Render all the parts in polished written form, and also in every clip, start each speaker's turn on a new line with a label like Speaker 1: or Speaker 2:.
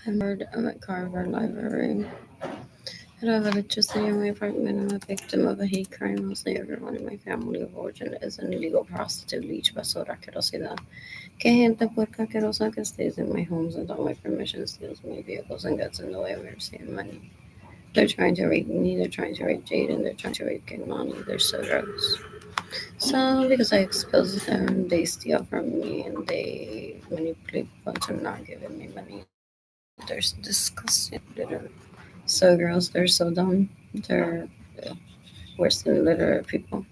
Speaker 1: I'm bored. I'm at Carver Library. I don't have electricity in my apartment. I'm a victim of a hate crime. Mostly everyone in my family of origin is an illegal prostitute, leech, basura, asquerosidad. Que gente puerca asquerosa que stays in my homes without my permission, steals my vehicles, and gets in the way of me receiving money. They're trying to rape me. They're trying to rape Jade, and they're trying to rape King Money. They're so gross. So, because I expose them, they steal from me and they manipulate people into not giving me money. They're disgusting, literally. So gross. They're so dumb. They're worse than literate people.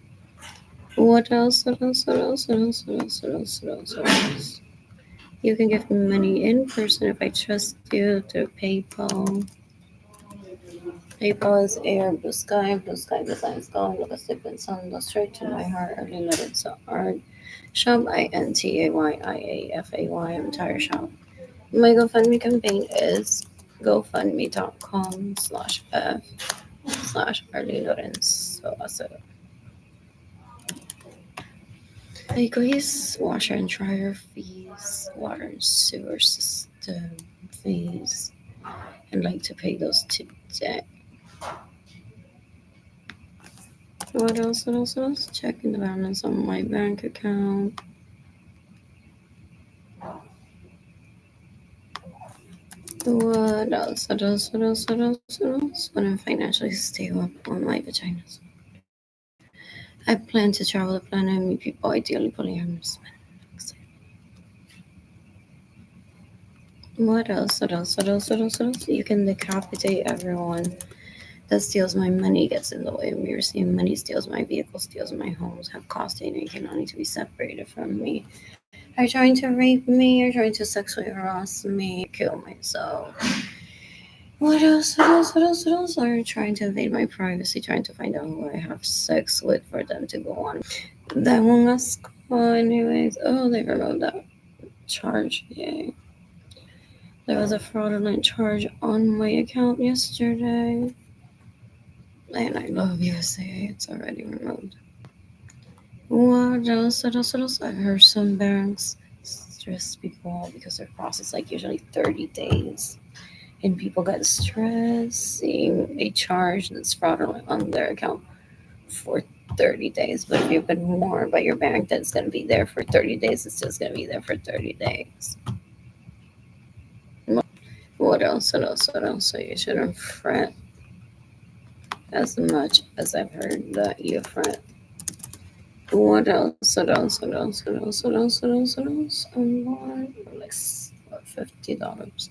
Speaker 1: What else? What else? What else? What else? What else? What else? What else? What else? You can give me money in person if I trust you through PayPal. PayPal is air, blue sky designs going like a sipping sun, go straight to my heart. Early let it so art. Shop INTAYIAFAY entire shop. My GoFundMe campaign is gofundme.com/f/Arlie Lorenzo. Grease, washer and dryer fees, water and sewer system fees, and like to pay those today. What else? What else? What else? Checking the balance on my bank account. What else? What else? What else? What else? What else? When I'm financially stable on my vaginas. I plan to travel the planet and meet people, ideally polyamorous men. What else? What else? What else? What else? What else? You can decapitate everyone that steals my money, gets in the way of me receiving money, steals my vehicle, steals my homes, have costing and cannot need to be separated from me. Are trying to rape me, are trying to sexually harass me, kill myself. What else? What else? What else? What else? Are trying to invade my privacy, trying to find out who I have sex with for them to go on. That one was cool, anyways. Oh, they removed that charge. Yay. There was a fraudulent charge on my account yesterday. And I love USA. It's already removed. What else? What else? What else? I've heard some banks stress people because their process like usually 30 days. And people get stressed seeing a charge that's fraudulent on their account for 30 days. But if you've been warned by your bank that it's going to be there for 30 days, it's just going to be there for 30 days. What else? What else? What else? So you shouldn't fret as much as I've heard that you fret. What else? What else? What else? What else? What else? What else? What else? More like $50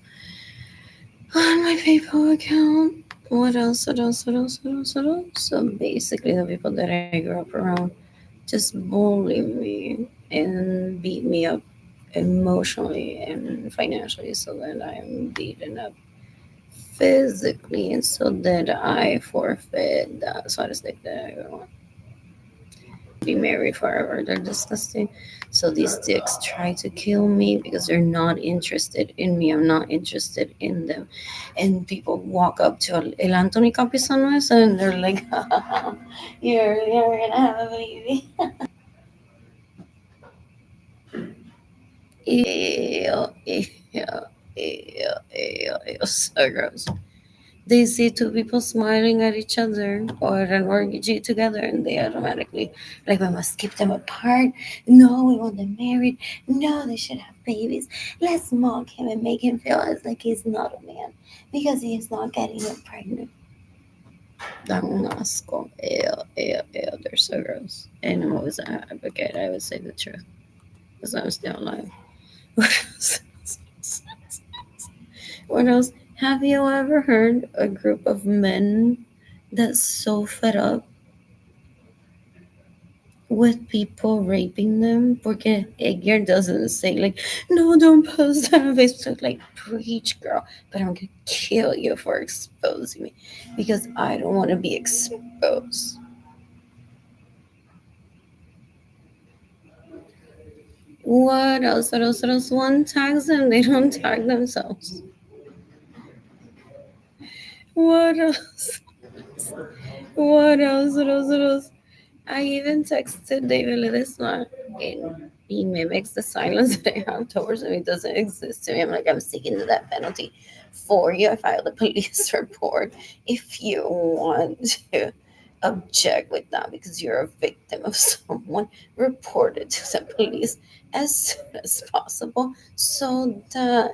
Speaker 1: on my PayPal account. What else? What else? What else? What else? What else? So basically, the people that I grew up around just bully me and beat me up emotionally and financially, so that I'm beaten up physically, and so that I forfeit that sort of stick that I want. Be married forever. They're disgusting. So these dicks try to kill me because they're not interested in me. I'm not interested in them. And people walk up to El Anthony Capisano and they're like, you're gonna have a baby. Ew, ew, ew, ew, so gross. They see two people smiling at each other or an orgy together, and they automatically like, we must keep them apart. No, we want them married. No, they should have babies. Let's mock him and make him feel as like he's not a man because he is not getting them pregnant. That one was cool. Ew, ew, ew. They're so gross. And I'm always an advocate. I would say the truth because I'm still alive. What else? What else? Have you ever heard a group of men that's so fed up with people raping them? Porque Edgar doesn't say like, no, don't post that on Facebook. Like, preach, girl. But I'm gonna kill you for exposing me because I don't want to be exposed. What else? What else? What else? One tags them, they don't tag themselves. What else? What else? What else? What else? I even texted David Ledesma in he mimics the silence that I have towards him. It doesn't exist to me. I'm like, I'm sticking to that penalty for you. I filed a police report. If you want to object with that because you're a victim of someone, report it to the police as soon as possible so that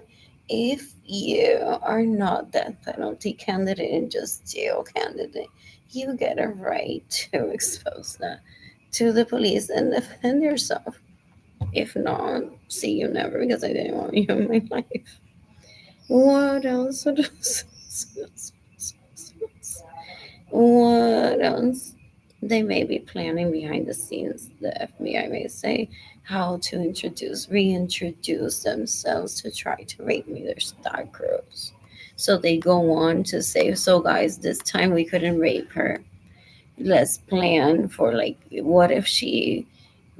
Speaker 1: if you are not that penalty candidate and just jail candidate, you get a right to expose that to the police and defend yourself. If not, see you never because I didn't want you in my life. What else? What else? They may be planning behind the scenes, the FBI may say, how to reintroduce themselves to try to rape me their stock groups. So they go on to say, so guys, this time we couldn't rape her. Let's plan for like, what if she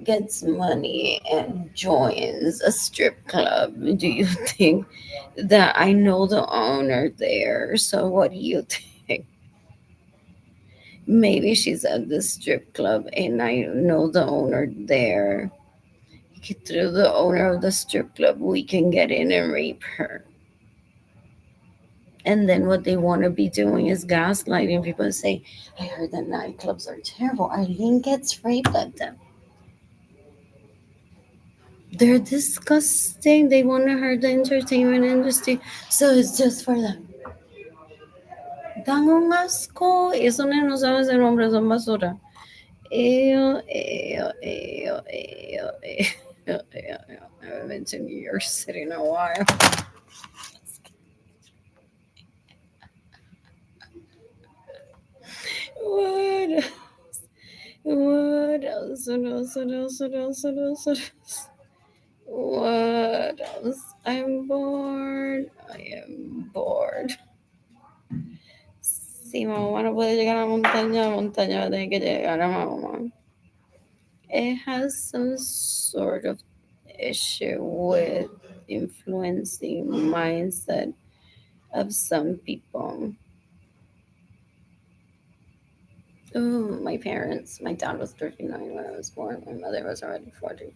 Speaker 1: gets money and joins a strip club? Do you think that I know the owner there? So what do you think? Maybe she's at the strip club and I know the owner there. Through the owner of the strip club, we can get in and rape her. And then what they want to be doing is gaslighting people and say, I heard that nightclubs are terrible. Eileen gets raped at them. They're disgusting. They want to hurt the entertainment industry. So it's just for them. Dan un asco. Eso no sabe ser hombres, son basura. Ew, ew, ew, ew, ew, ew. I haven't been to New York City in a while. What else? What else? What else? What else? What else? What else? What else? What else? I'm bored. I am bored. Si mamá no puede llegar a la montaña va a tener que llegar a mamá. It has some sort of issue with influencing mindset of some people. Oh, my parents. My dad was 39 when I was born. My mother was already 40.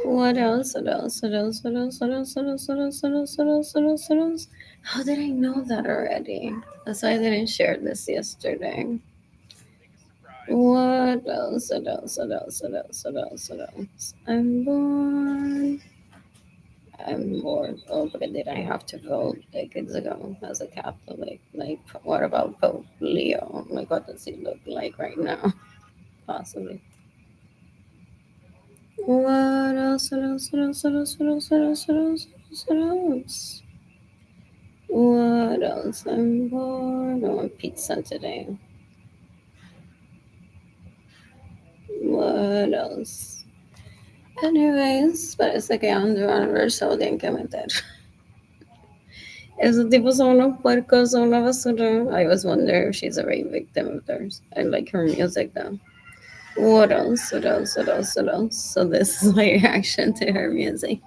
Speaker 1: What else? What else? What else? What else? What else? What else? What else? What else? What else? What else? What else? How did I know that already? That's why I didn't share this yesterday. What else? What else? What else? What else? What else? What else? I'm bored. I'm bored. Oh, but did I have to vote decades ago as a Catholic? Like, what about Pope Leo? Like, what does he look like right now? Possibly. What else? What else? What else? What else? What else? What else? What else? What else? What else? I'm bored. I want pizza today. What else? Anyways, parece que ando a ver show tienen que meter. Esos tipos son unos puercos, son una basura. I was wondering if she's a rape victim of theirs. I like her music though. What else? What else? What else? What else? So this is my reaction to her music.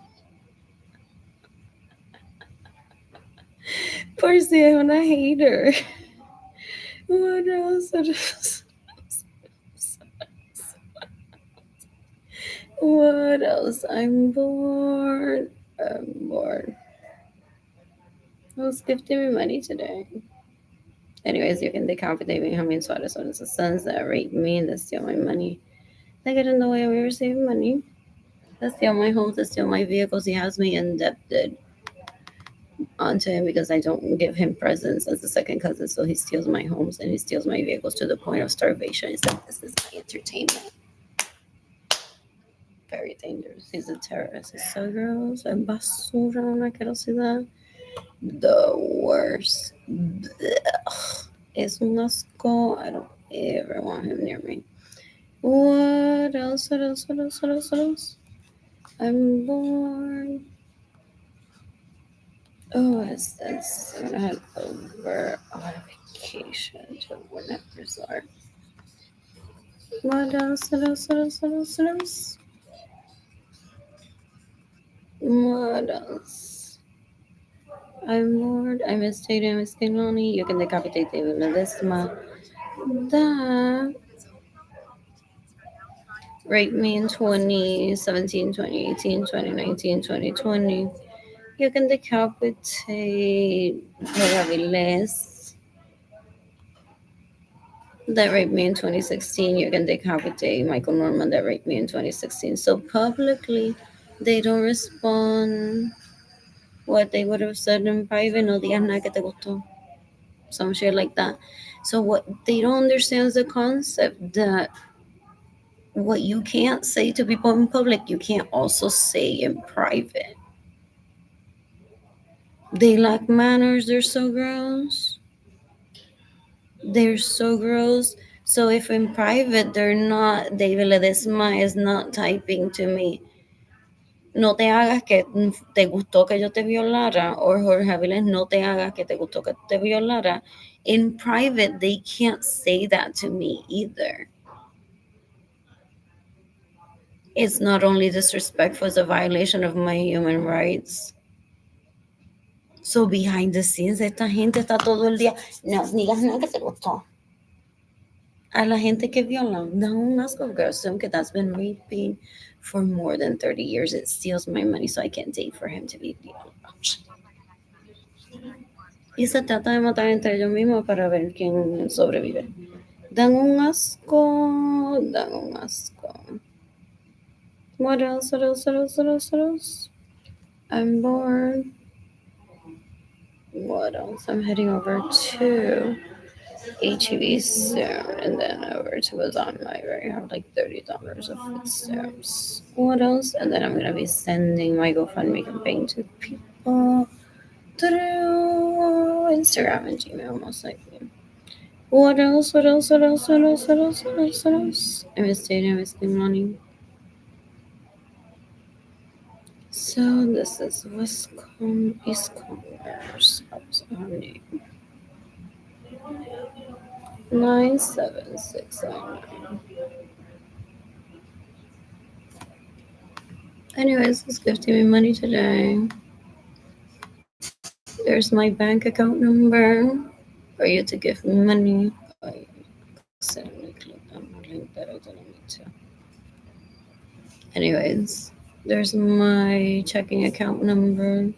Speaker 1: Por si es una hater. What else? What else? What else? I'm bored. I'm bored. Who's gifting me money today? Anyways, you can decapitate me, Jaime Suarez, when it's the sons that rape me and that steal my money. They get in the way of me receiving money. They steal my homes, they steal my vehicles. He has me indebted onto him because I don't give him presents as a second cousin. So he steals my homes and he steals my vehicles to the point of starvation. He said, this is my entertainment. Very dangerous. He's a terrorist. It's so gross. I'm basura, una asquerosidad. The worst. Blech. Es un asco. I don't ever want him near me. What else? What else? What else? What else? What else? I'm bored. Oh, what's this? I'm gonna head over on vacation to a Winnet Resort. What else? What else? What else? What else? What else? What else? I'm bored. I miss Tatum. I miss Kanoni. You can decapitate David Ledesma. That Rape me in 2017, 2018, 2019, 2020. You can decapitate Jorge Aviles that raped me in 2016. You can decapitate Michael Norman that raped me in 2016. So publicly, they don't respond what they would have said in private. No digas nada que te gustó. Some shit like that. So what they don't understand is the concept that what you can't say to people in public, you can't also say in private. They lack manners. They're so gross. They're so gross. So if in private they're not, David Ledesma is not typing to me, no te hagas que te gustó que yo te violara, or Jorge Aviles, no te hagas que te gustó que te violara. In private, they can't say that to me either. It's not only disrespectful, it's a violation of my human rights. So behind the scenes, esta gente está todo el día, no digas nada que te gustó. A la gente que viola, dan un asco, girl. Assume que that's been raping for more than 30 years. It steals my money, so I can't date for him to be violado. Y se trata de matar entre ellos mismos para ver quién sobrevive. Dan un asco, dan un asco. What else, what else, what else, what else, what else? I'm bored. What else? I'm heading over to HEB soon, and then over to Amazon Library. I have like $30 of food stamps. What else? And then I'm gonna be sending my GoFundMe campaign to people through Instagram and Gmail, most likely. What else? What else? What else? What else? What else? What else? What else? Investing money. So this is Wiscom East Commerce. That was our name. 97609. Anyways, who's gifting me money today? There's my bank account number for you to give me money. I accidentally clicked on a link that I didn't need to. Anyways, there's my checking account number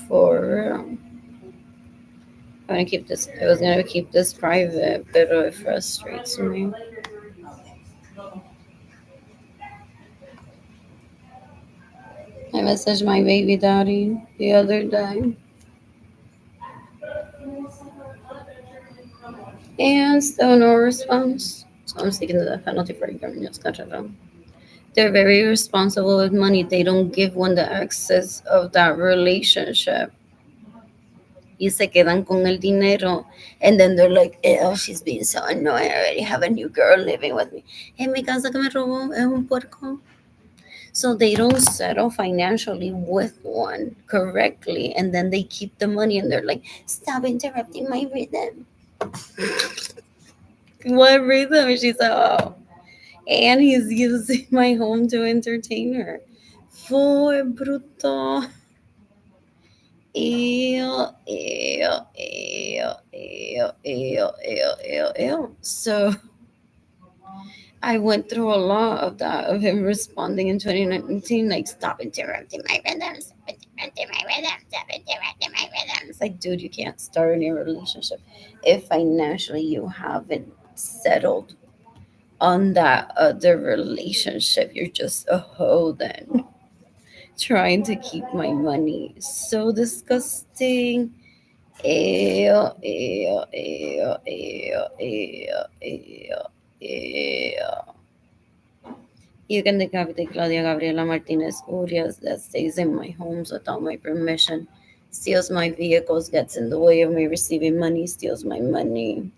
Speaker 1: for. I'm gonna keep this. I was gonna keep this private, but it frustrates me. I messaged my baby daddy the other day, and still no response. So I'm seeking the death penalty for ignoring this. They're very responsible with money. They don't give one the access of that relationship. Y se quedan con el dinero. And then they're like, oh, she's being so annoying. I already have a new girl living with me. En mi casa que me robó es un puerco. So they don't settle financially with one correctly. And then they keep the money and they're like, stop interrupting my rhythm. What rhythm? She said, oh. And he's using my home to entertain her. Fue bruto. Ew, ew, ew, ew, ew, ew, ew, ew. So I went through a lot of that, of him responding in 2019, like, stop interrupting my rhythms, stop interrupting my rhythms, stop interrupting my rhythms. Like, dude, you can't start a new relationship if financially you haven't settled on that other relationship. You're just a hoe then. Trying to keep my money. So disgusting. Ew, ew, ew, ew, ew, ew, ew. You can decapitate Claudia Gabriela Martinez Urias that stays in my homes without my permission, steals my vehicles, gets in the way of me receiving money, steals my money.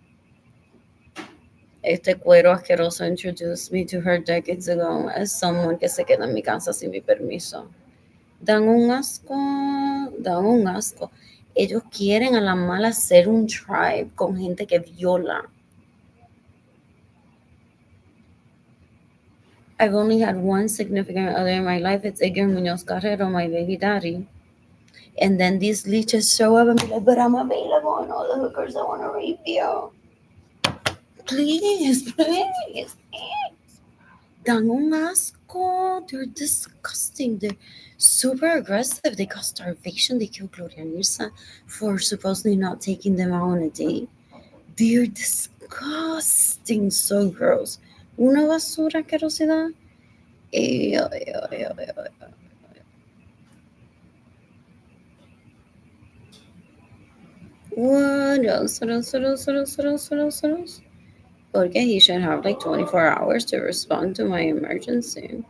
Speaker 1: Este cuero asqueroso introduced me to her decades ago as someone que se queda en mi casa sin mi permiso. Dan un asco, dan un asco. Ellos quieren a la mala ser un tribe con gente que viola. I've only had one significant other in my life. It's Edgar Munoz Carrero, my baby daddy. And then these leeches show up and be like, but I'm available and all the hookers that want to rape you. Please, please, please. Dan un asco. They're disgusting. They're super aggressive. They got starvation. They killed Gloria Nirsa for supposedly not taking them out on a date. They're disgusting. So gross. Una basura asquerosidad. Ew, ew, ew, ew. What else? What else? What else? What else? What else? What else? What else? Okay, he should have like 24 hours to respond to my emergency.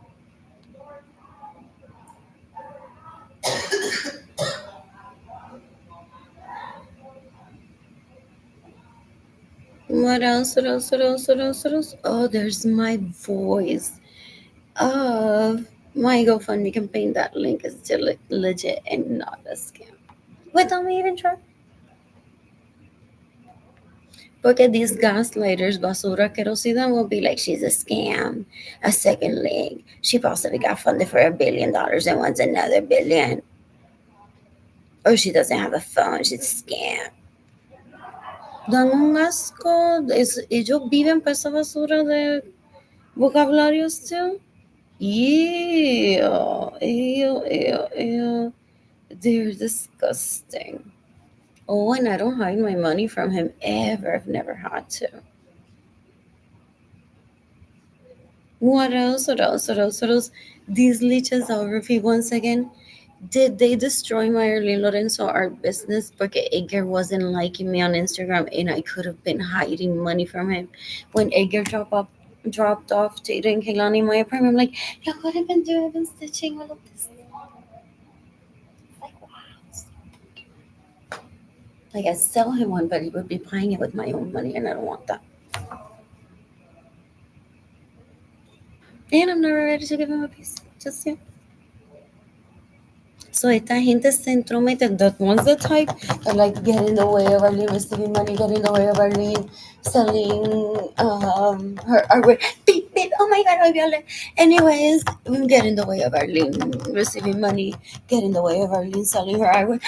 Speaker 1: What else? What else? What else? What else? What else? Oh, there's my voice of my GoFundMe campaign. That link is legit and not a scam. Without me even try. Porque these gaslighters, basura querosida, will be like, she's a scam, a second leg. She possibly got funded for $1 billion and wants another billion. Or she doesn't have a phone, she's a scam. Dan un asco. Ellos viven para esa basura de vocabularios too. Ew, ew, ew, ew. They're disgusting. Oh, and I don't hide my money from him ever. I've never had to. What else? What else? What else? What else? These leeches over me once again. Did they destroy my Arlene Lorenzo art business because Edgar wasn't liking me on Instagram and I could have been hiding money from him? When Edgar dropped off Jada and Kaylani in my apartment, I'm like, look what I've been doing. I've been stitching all of this. Like, wow. Like, I sell him one, but he would be buying it with my own money, and I don't want that. And I'm never ready to give him a piece just yet. So esta gente se entromete. That one's the type that like get in the way of Arlene receiving money, get in the way of Arlene selling her artwork. Beep, beep. Oh my god, I violate. Anyways, get in the way of Arlene receiving money, get in the way of Arlene selling her artwork.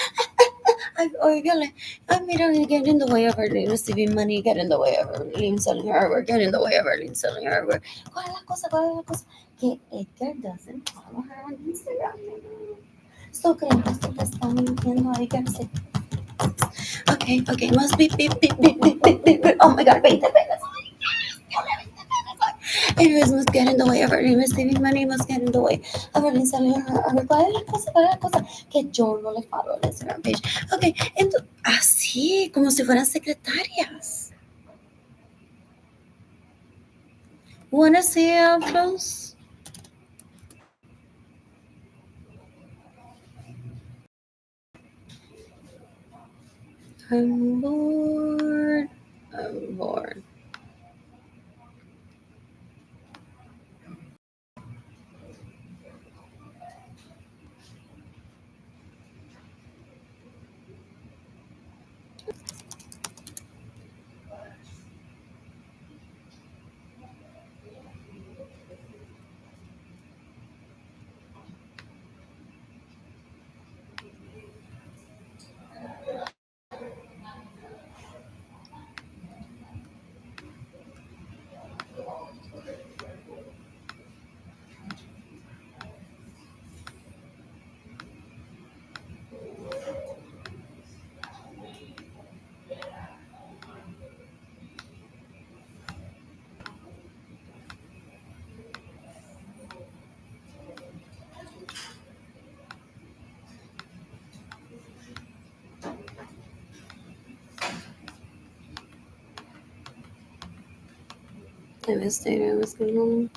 Speaker 1: I violate. I mean, get in the way of Arlene receiving money, get in the way of Arlene selling her artwork, get in the way of Arlene selling her artwork. ¿Cuál es la cosa? ¿Cuál es la cosa? Que Edgar doesn't follow her on Instagram. So creen que se te está mintiendo ahí, que no sé. Okay, okay, must be beep, beep, beep, beep, beep, beep, beep. Oh my god, 20 pesos. Anyways, must get in the way of earning receiving money, must get in the way of earning selling her. ¿Cuál es la cosa? ¿Cuál es la cosa? Que yo no le follow el Instagram page. Ok, entonces, así, como si fueran secretarias. Wanna see up close? I'm bored. I'm bored. I missed it. I was going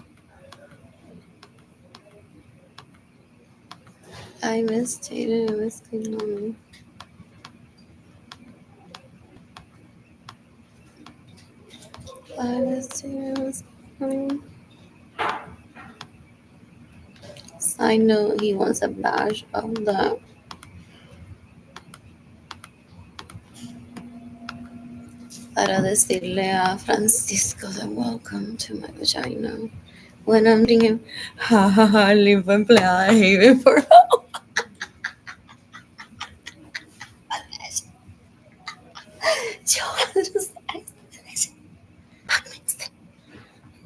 Speaker 1: I missed it. I was going I missed it. I was going I know he wants a badge of that. Para decirle a Francisco that welcome to my vagina. When I'm reading him, ha ha ha, limpo empleada de Haven for help. Yo just, Buckminster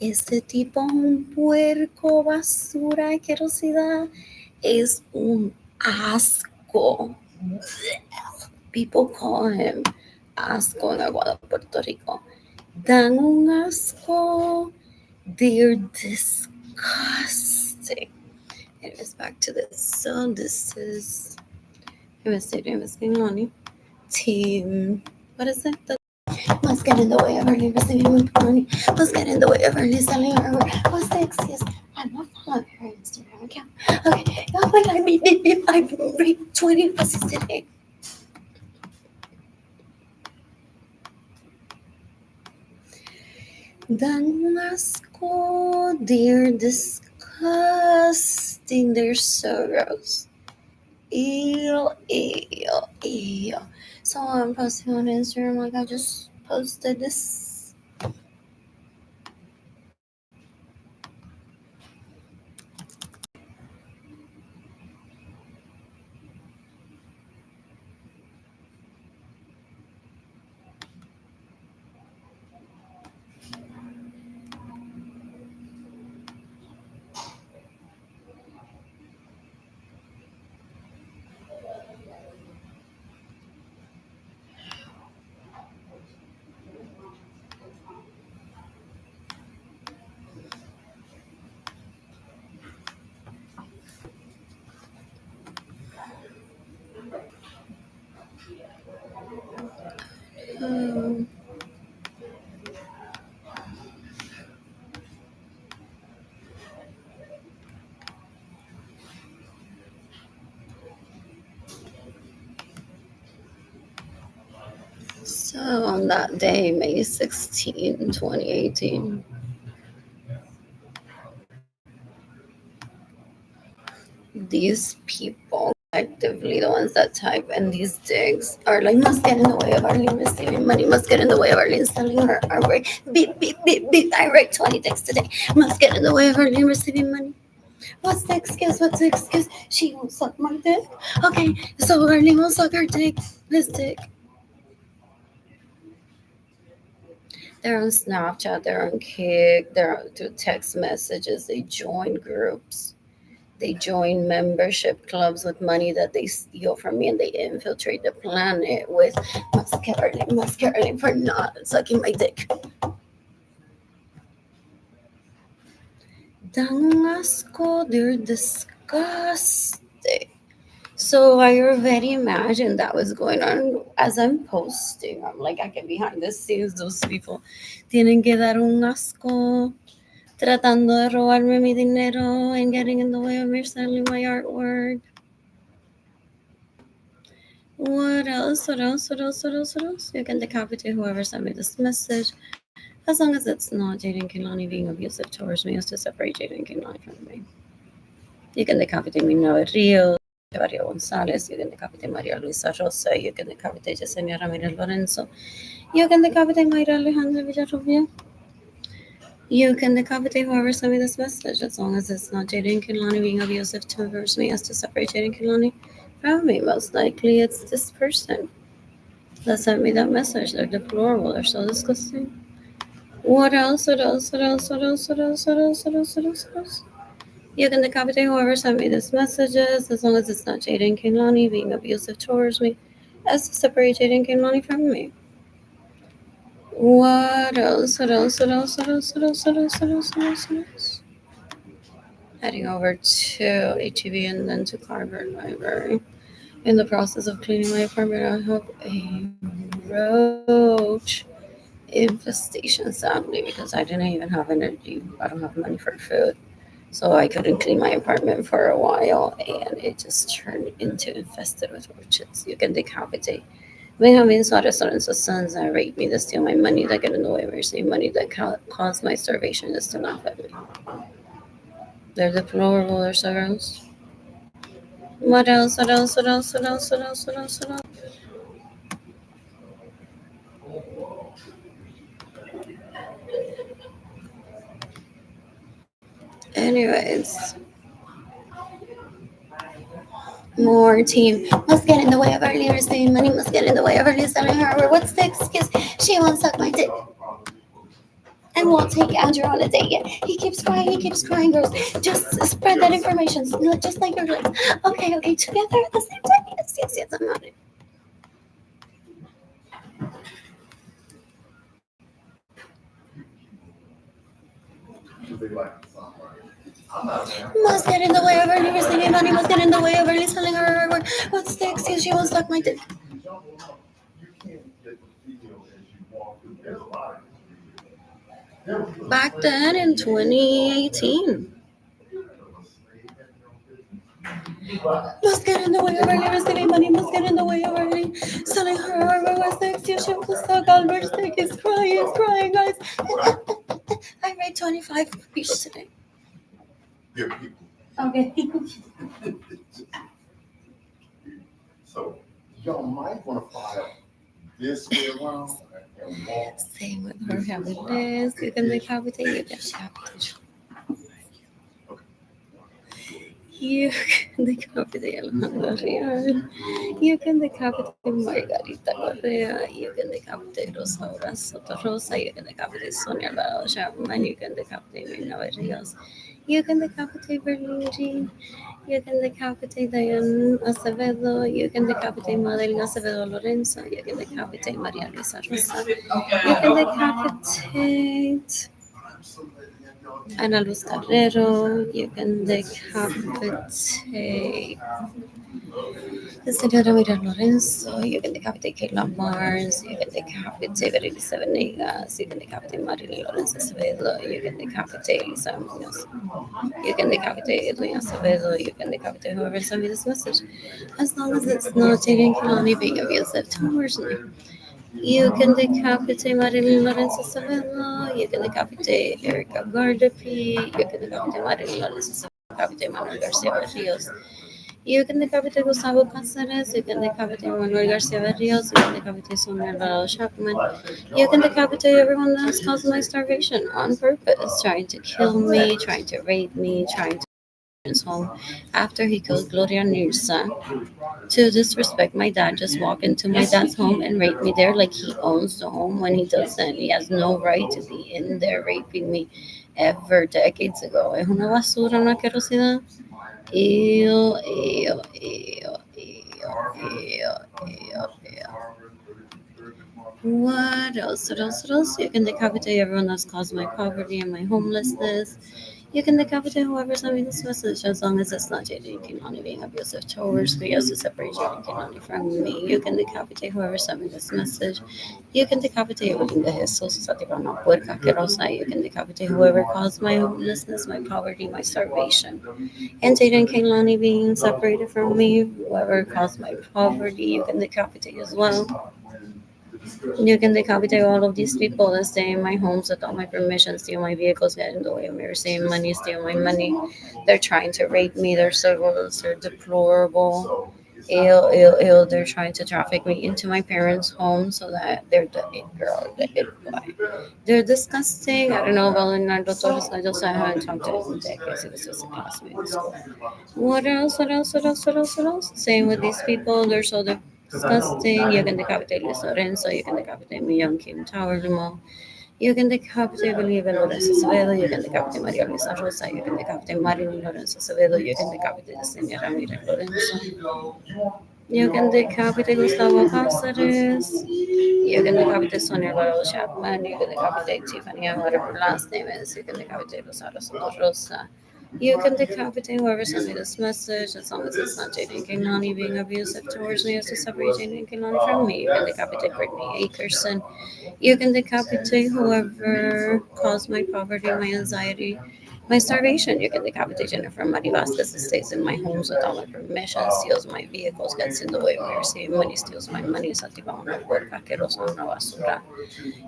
Speaker 1: is Ese tipo es un puerco, basura, asquerosidad. Es un asco. People call him asco en Aguada, Puerto Rico. Dan un asco. They're disgusting. Anyways, back to this. So this is investing money. Team. What is it? Must get in the way of early receiving money. Must get in the way of early selling her work. What's the excuse? I'm not following her Instagram account. Okay, how would I be? I raped 20 pussies today. Dan asco. They're disgusting. They're so gross. Ew, ew, ew. So I'm posting on Instagram like I just posted this. Um, so on that day, May 16, 2018, these people, actively the ones that type and these digs, are like, must get in the way of Arlene receiving money, must get in the way of Arlene selling her artwork. Beep, beep, beep, beep. I write 20 digs today. Must get in the way of Arlene receiving money. What's the excuse? What's the excuse? She won't suck my dick. Okay, so Arlene will suck her dick. His dick. They're on Snapchat, they're on Kik, they're through text messages, they join groups. They join membership clubs with money that they steal from me and they infiltrate the planet with mascara for not sucking my dick. Dan asco, they're disgusting. So I already imagined that was going on as I'm posting. I'm like, I can behind the scenes, those people tienen que dar un asco tratando de robarme mi dinero and getting in the way of me selling my artwork. What else? What else? What else? What else? What else? You can decapitate whoever sent me this message, as long as it's not Jaden Kilani being abusive towards me, is to separate Jaden Kilani from me. You can decapitate Minna Rio, Maria Gonzalez, you can decapitate Maria Luisa Rosa, you can decapitate Yesenia Ramirez Lorenzo, you can decapitate Mayra Alejandra Villarrubia. You can decapitate whoever sent me this message, as long as it's not Jaden Kilani being abusive towards me, as to separate Jaden Kilani from me. Most likely it's this person that sent me that message. They're deplorable. They're so disgusting. What else? What else? What else? What else? What else? What else? What else? What else? What else? You can decapitate whoever sent me this messages, as long as it's not Jaden Kinlani being abusive towards me, as to separate Jaden Kinlani from me. What else? What else? What else? What else? What else? What else? What else? What else? What else? Heading over to HEB and then to Carver Library. In the process of cleaning my apartment, I have a roach infestation, sadly, because I didn't even have energy. I don't have money for food. So I couldn't clean my apartment for a while and it just turned into infested with roaches. You can decapitate. Benjamin Suarez Lorenzo's sons that raped me, that steal my money, that get in the way of receiving money, that cause my starvation, just to laugh at me. They're deplorable, they're so gross. What else? What else? What else? What else? What else? What else? What else? Anyways, more team. Must get in the way of early receiving money. Must get in the way of early selling her. What's the excuse? She won't suck my dick. And we'll take Andrew on a date. Yeah, he keeps crying, girls. Just spread that information, just like your legs. Okay, okay, together at the same time. Yes, yes, yes, I'm on it. Must get in the way of early receiving money, must get in the way of early selling her work. What's the excuse? She won't suck my dick. Back then in 2018. Must get in the way of early receiving money, must get in the way of early selling her artwork. What's the excuse? She won't suck Albert's dick. He's crying, guys. I made 25 people today. Okay. So y'all might want to file this way around and walk. Same with her having this. You can decapitate, you can decapitate. You can decapitate Alejandra Real. You can decapitate Margarita Correa. You can decapitate Rosaura Soto Rosa. You can decapitate Sonia Alvarado Chapman. You can decapitate Mirna Berrios. You can decapitate Berlin. You can decapitate Diane Acevedo. You can decapitate Madeline Acevedo Lorenzo. You can decapitate Maria Luisa Rosa. You can decapitate Ana Luz Carrero. You can decapitate the Señora Mira Lorenzo. You can decapitate Kayla Mars. You can decapitate Berenice Venegas. You can decapitate Marilyn Lorenzo Acevedo. You can decapitate Lisa Munoz. You can decapitate Edwin Acevedo. You can decapitate whoever sent me this message. As long as it's not taking Kilani being abusive towards me. You can decapitate Marilyn Lorenzo Acevedo. You can decapitate Erica Gardapi. You can decapitate Marilyn Lorenzo Acevedo. Decapitate Manuel Garcia Barrios. You can decapitate Gustavo Cáceres. You can decapitate Manuel Garcia Barrios. You can decapitate Sonia Alvarado Chapman. You can decapitate everyone that has caused my starvation on purpose, trying to kill me, trying to rape me, trying to his home after he killed Gloria Nirsa. To disrespect my dad, just walk into my dad's home and rape me there like he owns the home when he doesn't. He has no right to be in there raping me ever decades ago. Es una basura, una asquerosidad. Ew, ew, ew, ew, ew, ew. What else? What else? What else? You can decapitate everyone that's caused my poverty and my homelessness. You can decapitate whoever sent me this message as long as it's not J.D. Kinani being abusive towards me as to separate J.D. Kinani from me. You can decapitate whoever sent me this message. You can decapitate Belinda Jesus, esa tipa una puerca asquerosa. You can decapitate whoever caused my homelessness, my poverty, my starvation. And Jaden Kaylani being separated from me, whoever caused my poverty, you can decapitate as well. You can decapitate all of these people that stay in my homes without my permission, steal my vehicles, get in the way of me receiving money, steal my money. They're trying to rape me. They're servals. They're deplorable. Ill. They're trying to traffic me into my parents' home so that girl. They're disgusting. I don't know about Leonardo Torres Gallos. I haven't talked to him in decades. He was just a classmate in school. What else? What else? What else? What else? What else? Same with these people. They're so disgusting. You can decapitate Luis Lorenzo. You can decapitate Millon Kim Tower Limo. You can decapitate Believe Lorenzo Acevedo. You can decapitate Maria Luisa Rosa. You can decapitate Marilyn Lorenzo Acevedo. You can decapitate Yesenia Ramirez Lorenzo. You can decapitate Gustavo Cáceres. You can decapitate Sonia Alvarado Chapman. You can decapitate Tiffany, whatever her last name is. You can decapitate Rosario Soto Rosa. You can decapitate whoever sent me this message as long as it's not Jaden Kinani being abusive towards me as to separate Jaden Kinani from me. You can decapitate Brittany Akerson. You can decapitate whoever caused my poverty, my anxiety, my starvation. You can decapitate Jennifer Mari Vasquez that stays in my homes without my permission, steals my vehicles, gets in the way of me receiving money, steals my money, esa tipa una puerca asquerosa, una basura.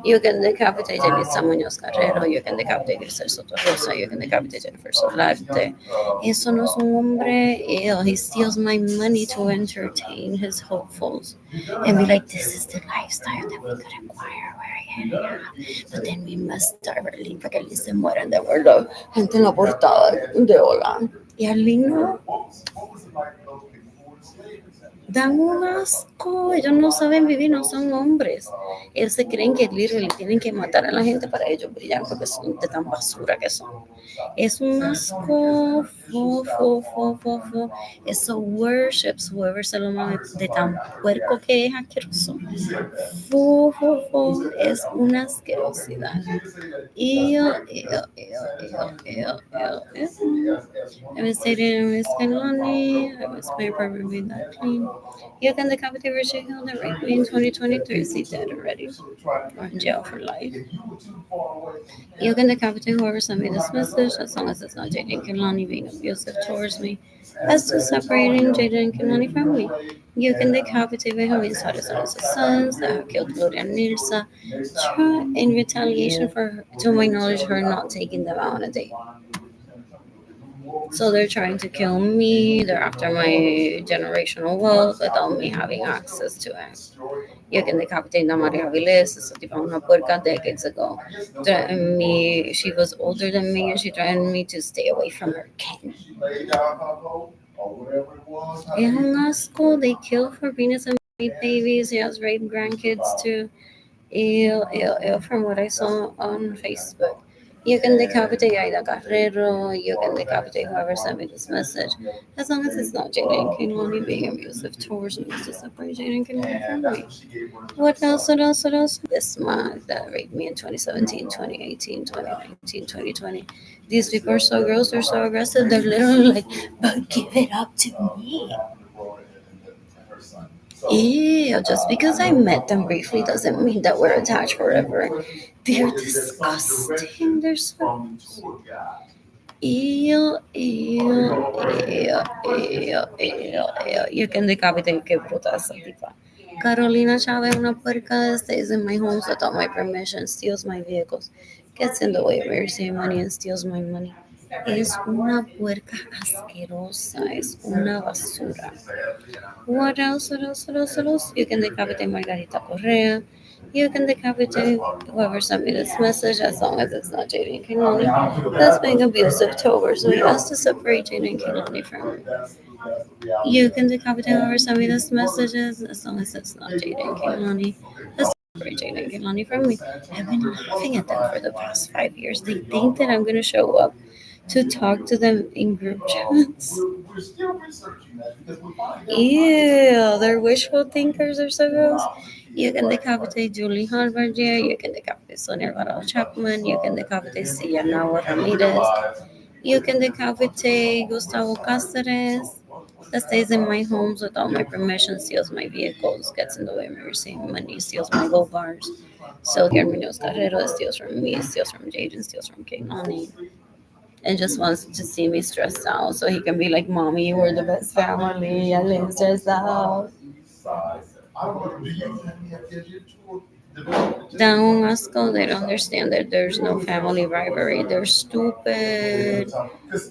Speaker 1: You can decapitate Elisa Muñoz Carrero, you can decapitate Grisel Soto Rosa, you can decapitate Jennifer Solarte. Eso no es un hombre. Ew, he steals my money to entertain his hopefuls and be like, this is the lifestyle that we could acquire. But then we must starve early para que Arlene se muera de verdad. Gente en la portada de Hola. Y Arlene no. Dan un asco, ellos no saben vivir, no son hombres. Ellos se creen que literally tienen que matar a la gente para ellos brillar porque son de tan basura que son. Es un asco, fo. Eso worships whoever se lo mame de tan puerco que es asqueroso. Es una asquerosidad. Ew. I was stated in Miss Lonely. I was very probably that clean. You can decapitate Richard Hill that raped me in 2023. Is he dead already? Or in jail for life? You can decapitate whoever sent me this message as long as it's not Jaden Kinlani being abusive towards me. As to separating Jaden Kinlani from me. You can decapitate Benjamin Suarez's sons that have killed Gloria and Nirsa in retaliation for, to my knowledge, her not taking them out on a date. So they're trying to kill me. They're after my generational wealth without me having access to it. You can decapitate Maria Aviles, esa tipa una puerca decades ago. Threatened me. She was older than me and she threatened me to stay away from her king. In law school, they kill for Venus and babies. She has raped grandkids too. Ew, from what I saw on Facebook. You can decapitate Aida Carrero, you can decapitate whoever sent me this message. As long as it's not Jaden Kinlani being abusive towards me, to separate Jaden Kinlani from me. What else? This month that raped me in 2017, 2018, 2019, 2020. These people are so gross, they're so aggressive, they're literally like, but give it up to me. Ew, just because I met them briefly doesn't mean that we're attached forever. They're disgusting. They're so. Ew. You can decapitate que bruta esa tipa. Carolina Chavez, una puerca that stays in my homes without my permission, steals my vehicles, gets in the way of me receiving money and steals my money. Es una puerca asquerosa, es una basura. What else? You can decapitate Margarita Correa. You can decapitate whoever sent me this message as long as it's not Jaden Kinlani. That's being abusive towards me. As to separate Jaden Kinlani from me. You can decapitate whoever sent me this message as long as it's not Jaden Kinlani. That's separate Jaden Kinlani from me. I've been laughing at them for the past 5 years. They think that I'm going to show up to talk to them in group chats. Ew, they're wishful thinkers or so gross. You can decapitate Julie Halberdier, you can decapitate Sonia Alvarado Chapman, you can decapitate Cianao Ramirez, you can decapitate Gustavo Cáceres, that stays in my homes without my permission, steals my vehicles, gets in the way of me receiving money, steals my gold bars. So Guillermo Carrero steals from me, steals from Jaden, steals from Kehlani, and just wants to see me stressed out so he can be like, Mommy, we're the best family. I live stressed out. Down Moscow, they don't understand that there's no family rivalry. They're stupid.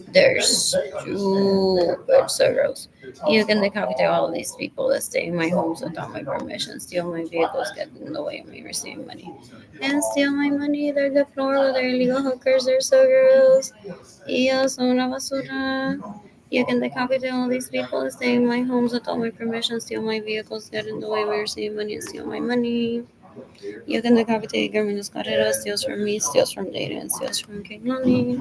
Speaker 1: They're stupid, Soros. You can decapitate all of these people that stay in my homes without my permission, steal my vehicles, get in the way of me receiving money, and steal my money. They're deplorable. They're illegal hookers. They're so gross. Ellos son una basura. You can decapitate all these people that stay in my homes without my permission, steal my vehicles, get in the way of me receiving money, and steal my money. You can decapitate Guillermo Carrera, steals from me, steals from Data, and steals from Keglani.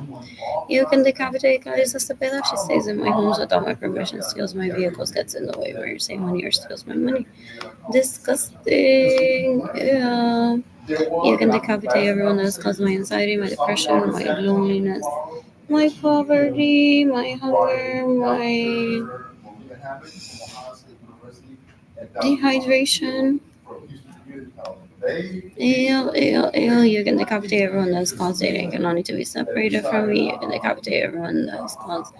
Speaker 1: You can decapitate Clarissa Cepeda. She stays in my homes without my permission, steals my vehicles, gets in the way where you say money or steals my money. Disgusting. Yeah. You can decapitate everyone that's caused my anxiety, my depression, my loneliness, my poverty, my hunger, my dehydration. You can decapitate everyone that's caused dating and wanting to be separated from me. You can decapitate everyone that's caused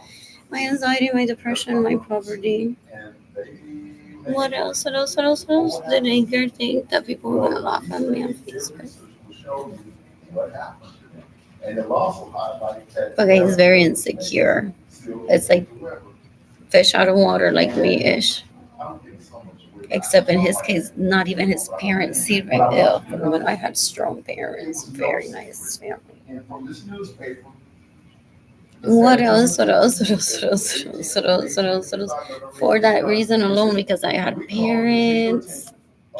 Speaker 1: my anxiety, my depression, my poverty. What else? Did Anchor think that people were gonna laugh at me on Facebook? Okay, he's very insecure. It's like fish out of water, like me ish. Except in his case, not even his parents see right now. When I had strong parents, very nice family. What else? What else? What else? What else? What else? What else? What else? What else? For that reason alone, because I had parents,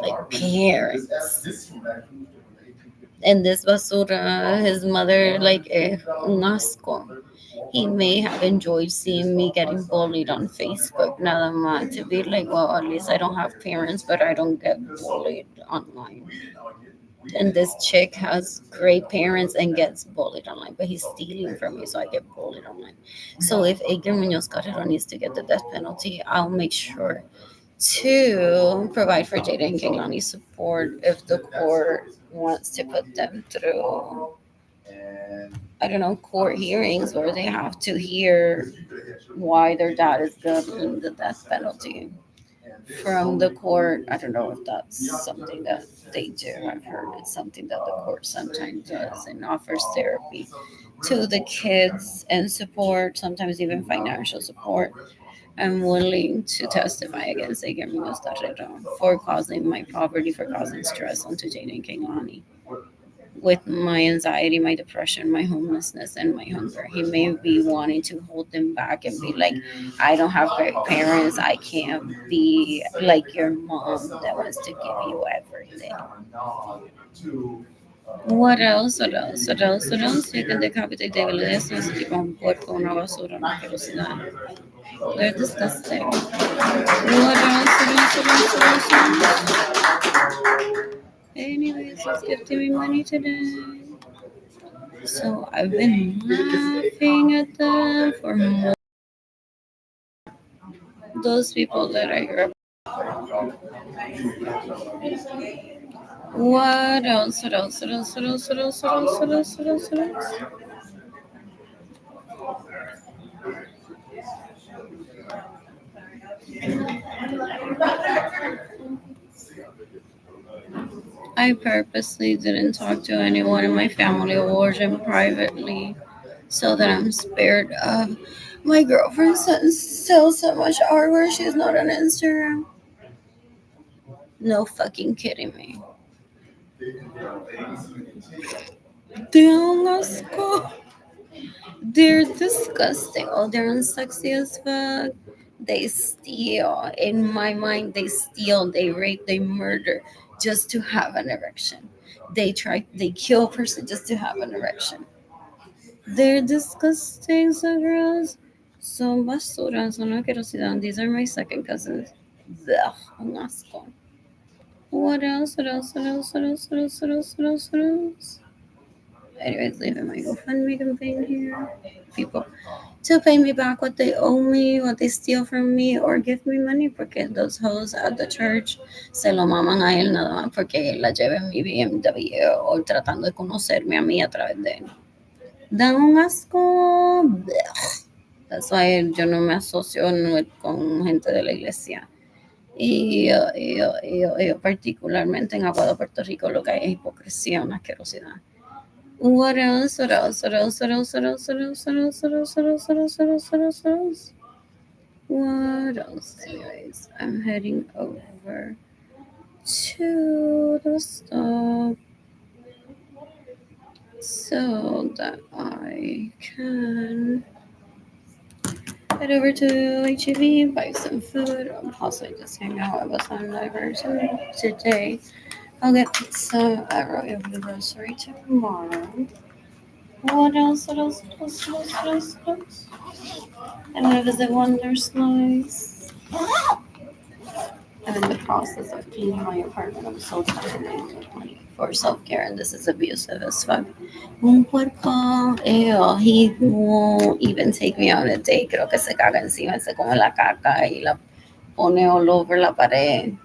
Speaker 1: like parents. And this basura, his mother, like un asco. He may have enjoyed seeing me getting bullied on Facebook, nada más, to be like, well, at least I don't have parents, but I don't get bullied online. And this chick has great parents and gets bullied online, but he's stealing from me, so I get bullied online. So if Edgar Munoz Carrero needs to get the death penalty, I'll make sure to provide for Jada and Kehlani's support if the court wants to put them through, I don't know, court hearings where they have to hear why their dad is getting the death penalty from the court. I don't know if that's something that they do. I've heard it's something that the court sometimes does and offers therapy to the kids and support, sometimes even financial support. I'm willing to testify against Edgar Munoz Carrero for causing my poverty, for causing stress onto Jane and Kehlani with my anxiety, my depression, my homelessness, and my hunger. He may be wanting to hold them back and be like, I don't have great parents. I can't be like your mom that wants to give you everything. What else? What else? What else? What else? You can decapitate David Leslie, ese tipo un puerco, una basura, una asquerosidad. They're disgusting. What else? What else? What else? What else? Anyways, he's gifting me money today. So I've been laughing at them for more. Those people that I hear. What else? What else? What else? What else? What else? What else? What else? What else? What else? I purposely didn't talk to anyone in my family or them privately so that I'm spared of my girlfriend sells so much art where she's not on Instagram. No fucking kidding me. Damn, let's go. They're disgusting. Oh, they're unsexy as fuck. They steal. In my mind, they steal, they rape, they murder just to have an erection. They kill a person just to have an erection. They're disgusting, so gross. Son basura, son asquerosidad. These are my second cousins. Ugh, un asco. What else? What else? What else? What else? What else? What else? What else? What else? Anyways, leaving my GoFundMe campaign here. People to pay me back what they owe me, what they steal from me, or give me money, porque those hoes at the church se lo maman a él nada más porque él la lleva en mi BMW o tratando de conocerme a mí a través de él. Dan un asco. Blech. That's why yo no me asocio con gente de la iglesia. Y yo particularmente en Aguado, Puerto Rico, lo que hay es hipocresía, una asquerosidad. What else? What else? What else? What else? What else? What else? What else? What else? What else? What else? What else? What else? What else? What else? Anyways, I'm heading over to the stop so that I can head over to HEB, buy some food, or possibly just hang out with some neighbors today. I'll get pizza at Royal Grocery tomorrow. What else? What else? What else? What else? What else? What else? I'm gonna visit Wonders Nice. I'm in the process of cleaning my apartment. I'm so tired. I need money for self care, and this is abusive as fuck. Un puerco. Ew, he won't even take me on a date. Creo que se caga encima, se come la caca y la pone all over la pared.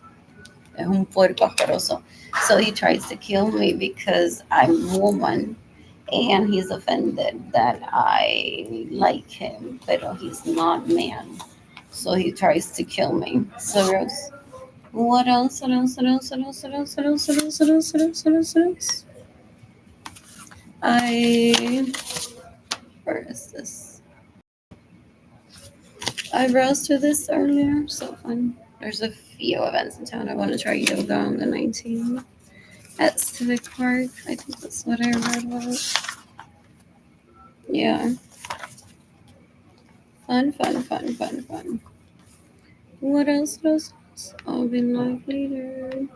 Speaker 1: Es un puerco asqueroso. So he tries to kill me because I'm a woman and he's offended that I like him, but he's not man. So he tries to kill me. So gross. What else? What else? What else? What else? What else? What else? What else? What else? What else? What else? What else? I where is this? I browsed through this earlier. So fun. There's a few events in town. I want to try yoga on the 19th at Civic Park. I think that's what I read about. Yeah. Fun, fun, fun, fun, fun. What else? What else? I'll be live later.